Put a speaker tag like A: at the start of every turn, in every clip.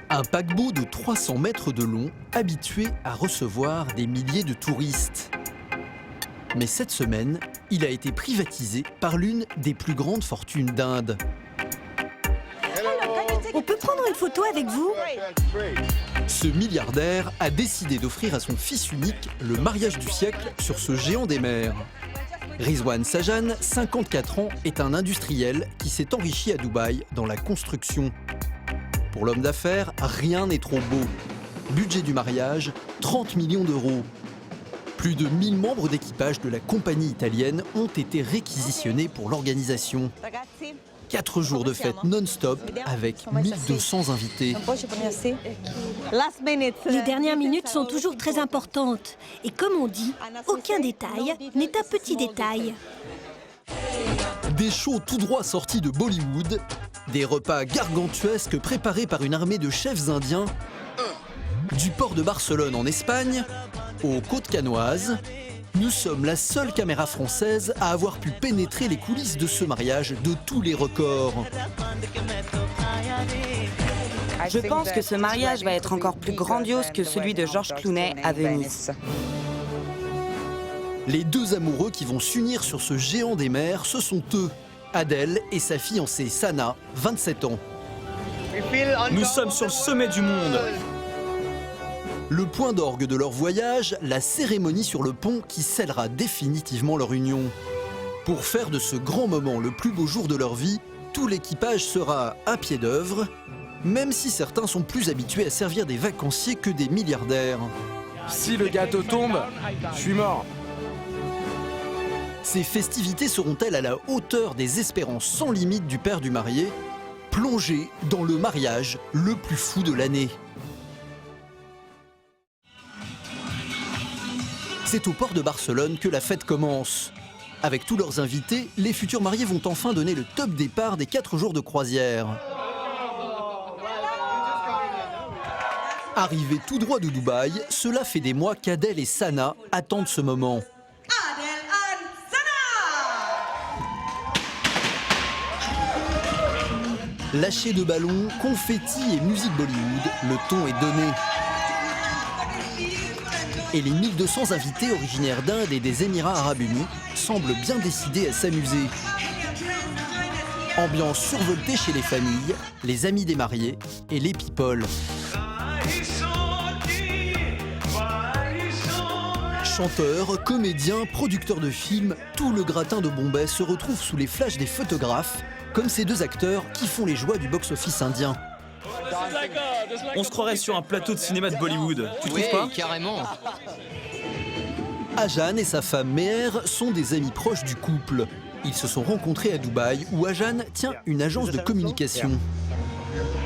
A: Un paquebot de 300 mètres de long, habitué à recevoir des milliers de touristes. Mais cette semaine, il a été privatisé par l'une des plus grandes fortunes d'Inde.
B: On peut prendre une photo avec vous?
A: Ce milliardaire a décidé d'offrir à son fils unique le mariage du siècle sur ce géant des mers. Rizwan Sajjan, 54 ans, est un industriel qui s'est enrichi à Dubaï dans la construction. Pour l'homme d'affaires, rien n'est trop beau. Budget du mariage, 30 millions d'euros. Plus de 1000 membres d'équipage de la compagnie italienne ont été réquisitionnés pour l'organisation. 4 jours de fête non-stop avec 1200 invités.
B: Les dernières minutes sont toujours très importantes. Et comme on dit, aucun détail n'est un petit détail.
A: Des shows tout droit sortis de Bollywood, des repas gargantuesques préparés par une armée de chefs indiens, du port de Barcelone en Espagne aux côtes canoises, nous sommes la seule caméra française à avoir pu pénétrer les coulisses de ce mariage de tous les records.
C: Je pense que ce mariage va être encore plus grandiose que celui de George Clooney à Venise.
A: Les deux amoureux qui vont s'unir sur ce géant des mers, ce sont eux, Adèle et sa fiancée Sana, 27 ans.
D: Nous sommes sur le sommet du monde.
A: Le point d'orgue de leur voyage, la cérémonie sur le pont qui scellera définitivement leur union. Pour faire de ce grand moment le plus beau jour de leur vie, tout l'équipage sera à pied d'œuvre, même si certains sont plus habitués à servir des vacanciers que des milliardaires.
D: Si le gâteau tombe, je suis mort.
A: Ces festivités seront-elles à la hauteur des espérances sans limite du père du marié, plongé dans le mariage le plus fou de l'année? C'est au port de Barcelone que la fête commence. Avec tous leurs invités, les futurs mariés vont enfin donner le top départ des 4 jours de croisière. Arrivés tout droit de Dubaï, cela fait des mois qu'Adèle et Sana attendent ce moment. Lâcher de ballons, confettis et musique Bollywood, le ton est donné. Et les 1200 invités originaires d'Inde et des Émirats Arabes Unis semblent bien décidés à s'amuser. Ambiance survoltée chez les familles, les amis des mariés et les people. Chanteurs, comédiens, producteurs de films, tout le gratin de Bombay se retrouve sous les flashs des photographes, comme ces deux acteurs qui font les joies du box-office indien.
D: On se croirait sur un plateau de cinéma de Bollywood, tu trouves pas?
E: Carrément.
A: Ajan et sa femme Meher sont des amis proches du couple. Ils se sont rencontrés à Dubaï où Ajan tient une agence de communication.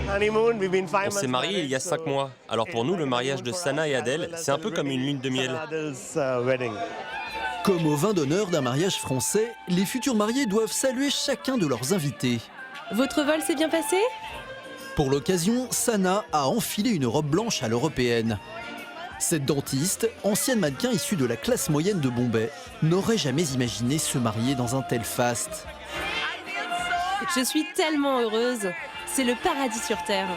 F: On s'est mariés il y a 5 mois. Alors pour nous, le mariage de Sana et Adèle, c'est un peu comme une lune de miel.
A: Comme au vin d'honneur d'un mariage français, les futurs mariés doivent saluer chacun de leurs invités.
G: Votre vol s'est bien passé?
A: Pour l'occasion, Sana a enfilé une robe blanche à l'européenne. Cette dentiste, ancienne mannequin issue de la classe moyenne de Bombay, n'aurait jamais imaginé se marier dans un tel faste.
G: Je suis tellement heureuse. C'est le paradis sur Terre.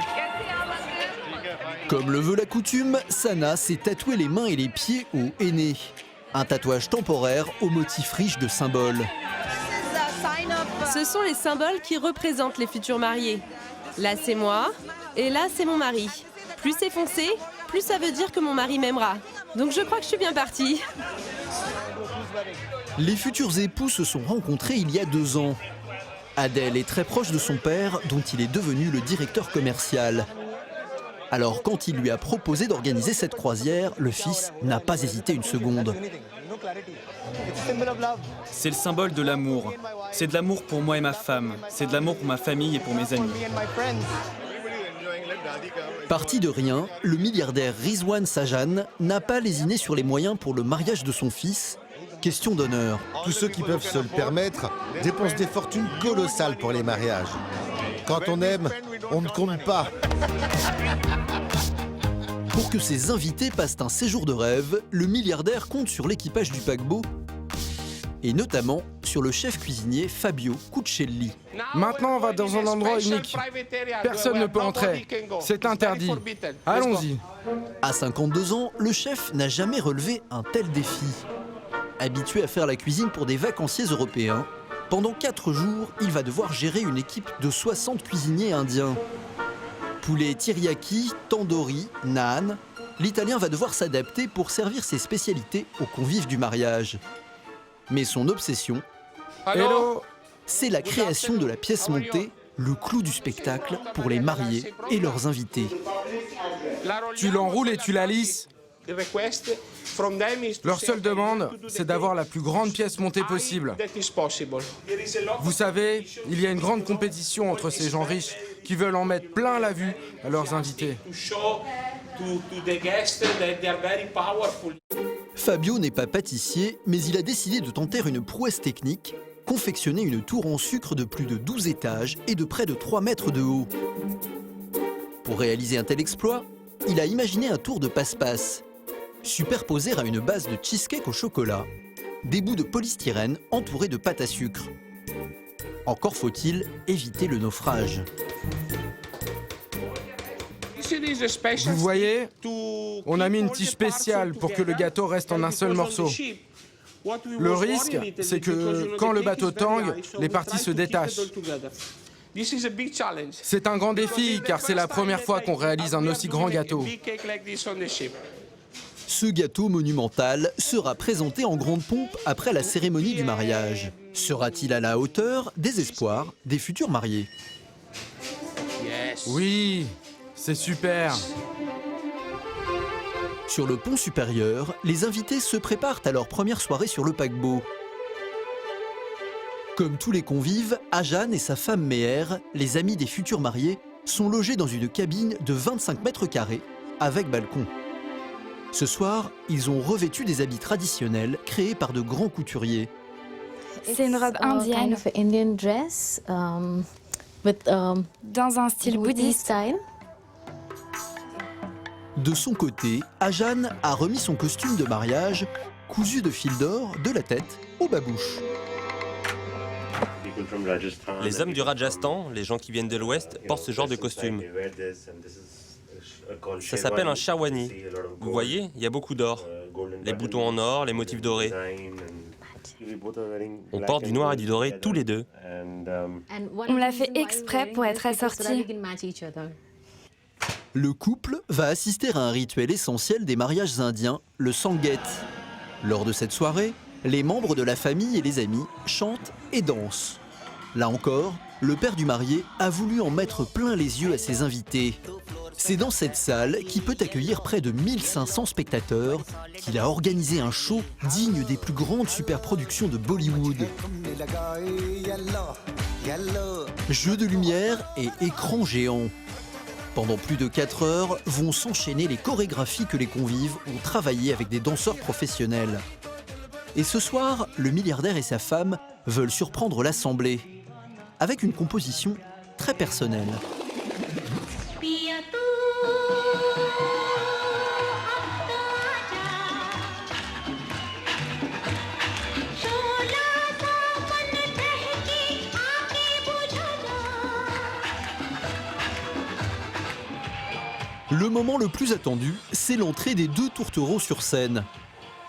A: Comme le veut la coutume, Sana s'est tatoué les mains et les pieds au henné. Un tatouage temporaire au motif riche de symboles.
G: Ce sont les symboles qui représentent les futurs mariés. Là, c'est moi, et là, c'est mon mari. Plus c'est foncé, plus ça veut dire que mon mari m'aimera. Donc je crois que je suis bien partie.
A: Les futurs époux se sont rencontrés il y a 2 ans. Adèle est très proche de son père, dont il est devenu le directeur commercial. Alors quand il lui a proposé d'organiser cette croisière, le fils n'a pas hésité une seconde.
D: C'est le symbole de l'amour. C'est de l'amour pour moi et ma femme. C'est de l'amour pour ma famille et pour mes amis.
A: Parti de rien, le milliardaire Rizwan Sajjan n'a pas lésiné sur les moyens pour le mariage de son fils. Question d'honneur.
H: Tous ceux qui peuvent se le permettre dépensent des fortunes colossales pour les mariages. Quand on aime, on ne compte pas.
A: Pour que ses invités passent un séjour de rêve, le milliardaire compte sur l'équipage du paquebot et notamment sur le chef cuisinier Fabio Cuccelli.
E: Maintenant, on va dans un endroit unique. Personne ne peut entrer. C'est interdit. Allons-y.
A: À 52 ans, le chef n'a jamais relevé un tel défi. Habitué à faire la cuisine pour des vacanciers européens, pendant 4 jours, il va devoir gérer une équipe de 60 cuisiniers indiens. Poulet teriyaki, tandoori, naan, l'Italien va devoir s'adapter pour servir ses spécialités aux convives du mariage. Mais son obsession,
E: Hello.
A: c'est la création de la pièce montée, le clou du spectacle pour les mariés et leurs invités.
E: Tu l'enroules et tu la lisses. Leur seule demande, c'est d'avoir la plus grande pièce montée possible. Vous savez, il y a une grande compétition entre ces gens riches qui veulent en mettre plein la vue à leurs invités.
A: Fabio n'est pas pâtissier, mais il a décidé de tenter une prouesse technique, confectionner une tour en sucre de plus de 12 étages et de près de 3 mètres de haut. Pour réaliser un tel exploit, il a imaginé un tour de passe-passe, superposé à une base de cheesecake au chocolat, des bouts de polystyrène entourés de pâte à sucre. Encore faut-il éviter le naufrage.
E: Vous voyez, on a mis une tige spéciale pour que le gâteau reste en un seul morceau. Le risque, c'est que quand le bateau tangue, les parties se détachent. C'est un grand défi car c'est la première fois qu'on réalise un aussi grand gâteau.
A: Ce gâteau monumental sera présenté en grande pompe après la cérémonie du mariage. Sera-t-il à la hauteur des espoirs des futurs mariés?
E: Oui, c'est super.
A: Sur le pont supérieur, les invités se préparent à leur première soirée sur le paquebot. Comme tous les convives, Ajan et sa femme Meher, les amis des futurs mariés, sont logés dans une cabine de 25 mètres carrés avec balcon. Ce soir, ils ont revêtu des habits traditionnels créés par de grands couturiers.
I: C'est une robe indienne, dans un style bouddhiste.
A: De son côté, Ajan a remis son costume de mariage, cousu de fil d'or de la tête aux babouches.
F: Les hommes du Rajasthan, les gens qui viennent de l'Ouest, portent ce genre de costume. Ça s'appelle un sherwani. Vous voyez, il y a beaucoup d'or. Les boutons en or, les motifs dorés. On porte du noir et du doré tous les deux.
I: On l'a fait exprès pour être assortis.
A: Le couple va assister à un rituel essentiel des mariages indiens, le Sangeet. Lors de cette soirée, les membres de la famille et les amis chantent et dansent. Là encore, le père du marié a voulu en mettre plein les yeux à ses invités. C'est dans cette salle, qui peut accueillir près de 1500 spectateurs, qu'il a organisé un show digne des plus grandes superproductions de Bollywood. Jeux de lumière et écran géant. Pendant plus de 4 heures, vont s'enchaîner les chorégraphies que les convives ont travaillées avec des danseurs professionnels. Et ce soir, le milliardaire et sa femme veulent surprendre l'assemblée, avec une composition très personnelle. Le moment le plus attendu, c'est l'entrée des 2 tourtereaux sur scène.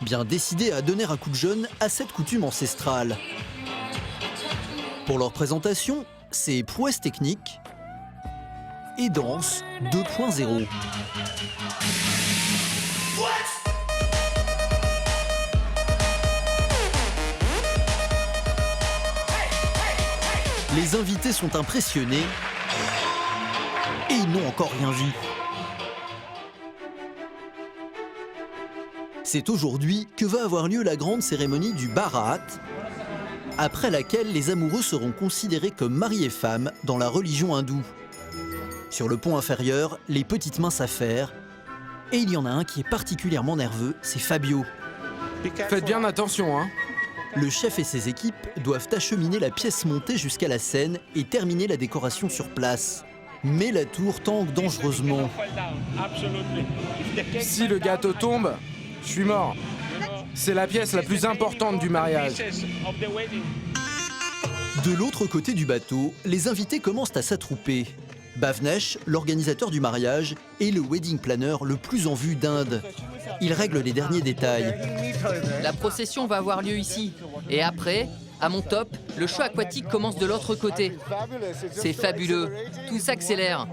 A: Bien décidés à donner un coup de jeune à cette coutume ancestrale. Pour leur présentation, c'est prouesse technique et danse 2.0. Les invités sont impressionnés et ils n'ont encore rien vu. C'est aujourd'hui que va avoir lieu la grande cérémonie du Bharat, après laquelle les amoureux seront considérés comme mari et femme dans la religion hindoue. Sur le pont inférieur, les petites mains s'affairent, et il y en a un qui est particulièrement nerveux, c'est Fabio.
E: Faites bien attention, hein.
A: Le chef et ses équipes doivent acheminer la pièce montée jusqu'à la scène et terminer la décoration sur place. Mais la tour tangue dangereusement.
E: Si le gâteau tombe, je suis mort. C'est la pièce la plus importante du mariage.
A: De l'autre côté du bateau, les invités commencent à s'attrouper. Bhavnesh, l'organisateur du mariage, est le wedding planner le plus en vue d'Inde. Il règle les derniers détails.
J: La procession va avoir lieu ici. Et après, à mon top, le show aquatique commence de l'autre côté. C'est fabuleux. Tout s'accélère.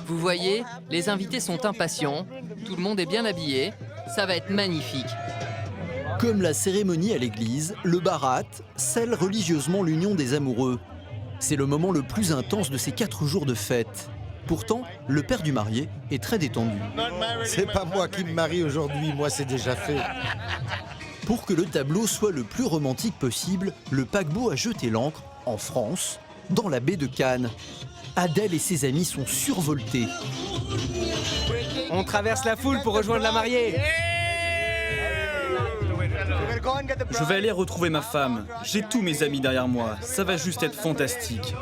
J: Vous voyez, les invités sont impatients. Tout le monde est bien habillé. Ça va être magnifique.
A: Comme la cérémonie à l'église, le Bharat scelle religieusement l'union des amoureux. C'est le moment le plus intense de ces 4 jours de fête. Pourtant, le père du marié est très détendu.
H: C'est pas moi qui me marie aujourd'hui, moi c'est déjà fait.
A: Pour que le tableau soit le plus romantique possible, le paquebot a jeté l'ancre, en France, dans la baie de Cannes. Adèle et ses amis sont survoltés.
K: On traverse la foule pour rejoindre la mariée.
D: Je vais aller retrouver ma femme. J'ai tous mes amis derrière moi. Ça va juste être fantastique.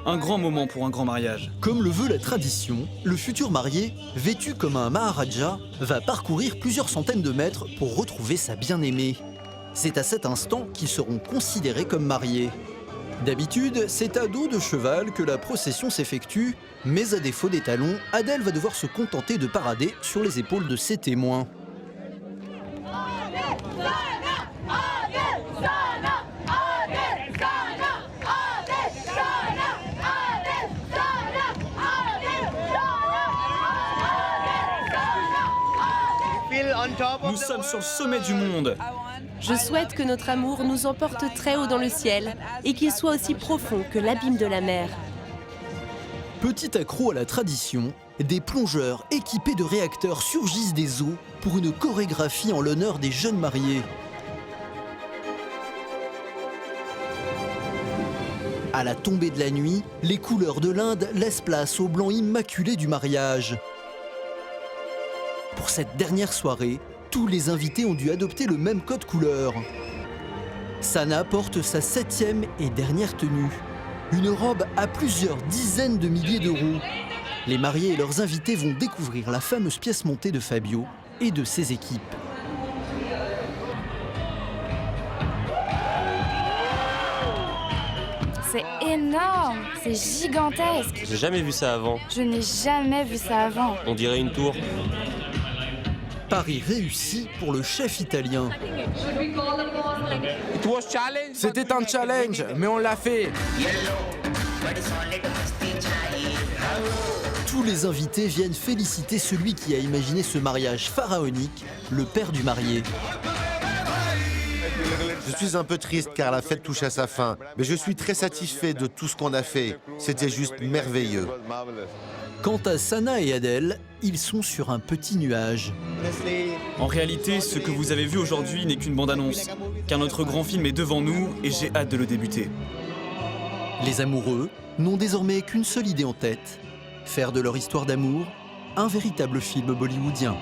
D: Un grand moment pour un grand mariage.
A: Comme le veut la tradition, le futur marié, vêtu comme un maharaja, va parcourir plusieurs centaines de mètres pour retrouver sa bien-aimée. C'est à cet instant qu'ils seront considérés comme mariés. D'habitude, c'est à dos de cheval que la procession s'effectue, mais à défaut des talons, Adèle va devoir se contenter de parader sur les épaules de ses témoins.
D: Nous sommes sur le sommet du monde.
G: Je souhaite que notre amour nous emporte très haut dans le ciel et qu'il soit aussi profond que l'abîme de la mer.
A: Petit accro à la tradition, des plongeurs équipés de réacteurs surgissent des eaux pour une chorégraphie en l'honneur des jeunes mariés. À la tombée de la nuit, les couleurs de l'Inde laissent place au blanc immaculé du mariage. Pour cette dernière soirée, tous les invités ont dû adopter le même code couleur. Sana porte sa 7e et dernière tenue. Une robe à plusieurs dizaines de milliers d'euros. Les mariés et leurs invités vont découvrir la fameuse pièce montée de Fabio et de ses équipes.
I: C'est énorme, c'est gigantesque.
F: J'ai jamais vu ça avant.
I: Je n'ai jamais vu ça avant.
F: On dirait une tour.
A: Pari réussi pour le chef italien.
E: C'était un challenge, mais on l'a fait.
A: Tous les invités viennent féliciter celui qui a imaginé ce mariage pharaonique, le père du marié.
H: Je suis un peu triste car la fête touche à sa fin, mais je suis très satisfait de tout ce qu'on a fait. C'était juste merveilleux.
A: Quant à Sana et Adèle, ils sont sur un petit nuage.
D: En réalité, ce que vous avez vu aujourd'hui n'est qu'une bande-annonce, car notre grand film est devant nous et j'ai hâte de le débuter.
A: Les amoureux n'ont désormais qu'une seule idée en tête, faire de leur histoire d'amour un véritable film bollywoodien.